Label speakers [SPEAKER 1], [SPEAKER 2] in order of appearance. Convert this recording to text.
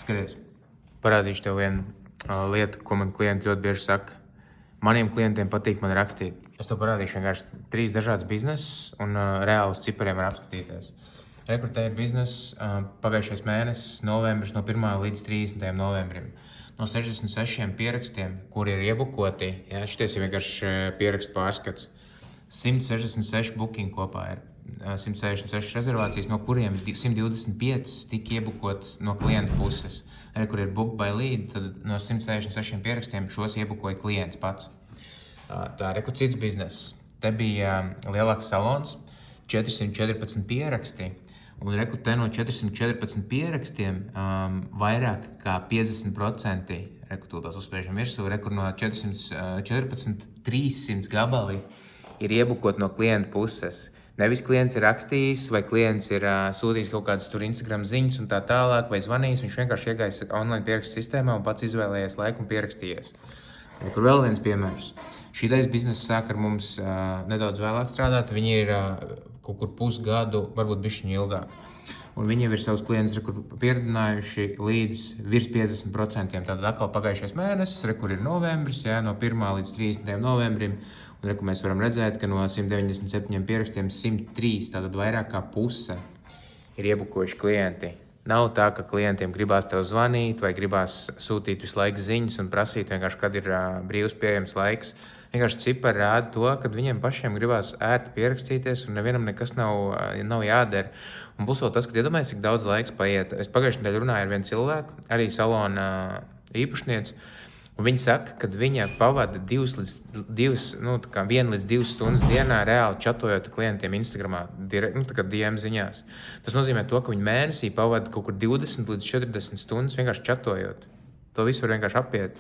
[SPEAKER 1] Skaties, parādīšu tev vienu lietu, ko man klienti ļoti bieži saka. Maniem klientiem patīk man rakstīt. Es tev parādīšu vienkārši 3 dažādas biznesus un reāli uz cipariem var apskatīties. Rekrutē ir bizness pagājušais mēnesis, novembris, no 1. līdz 30. novembrim. No 66 pierakstiem, kuri ir iebukoti, šities ir vienkārši pierakstu pārskats. 166 booking kopā ir. 166 rezervācijas, no kuriem 125 tika iebukotas no klienta puses. Kur ir book by lead, tad no 166 pierakstiem šos iebukoja klients pats. Tā ir cits bizness. Te bija lielāks salons, 414 pieraksti. Un te no 414 pierakstiem vairāk kā 50%, tūlīt uzspiežam virsū, no 414 300 gabali ir iebukot no klienta puses. Nevis klients ir rakstījis, vai klients ir sūtījis kaut kādas tur Instagram ziņas un tā tālāk, vai zvanījis, viņš vienkārši iegājis online pierakstu sistēmā un pats izvēlējies laiku un pierakstījies. Kur vēl viens piemērs. Šītais bizness sāk ar mums nedaudz vēlāk strādāt, viņi ir kaut kur pusgadu, varbūt bišķiņi ilgāk. Un viņi jau ir savus klientus pieredzinājuši līdz virs 50%. Tātad atkal pagājušais mēnesis, kur ir novembris, no 1. līdz 30. novembrim. Un mēs varam redzēt, ka no 197 pierakstiem 103, tātad vairāk kā puse, ir iebukojuši klienti. Nav tā, ka klientiem gribās tev zvanīt vai gribās sūtīt visu laiku ziņas un prasīt vienkārši, kad ir brīvs pieejams laiks. Vienkārši cipari rāda to, ka viņiem pašiem gribās ērti pierakstīties un nevienam nekas nav jādara. Un būs vēl tas, ka iedomājies, cik daudz laiks paiet. Es pagājušajā nedēļā runāju ar vienu cilvēku, arī salona īpašnieci. Un viņa saka, ka viņa pavada 1 līdz 2 stundas dienā reāli čatojot klientiem Instagramā, DM ziņās. Tas nozīmē to, ka viņa mēnesī pavada kaut kur 20 līdz 40 stundas vienkārši čatojot. To visu var vienkārši apiet.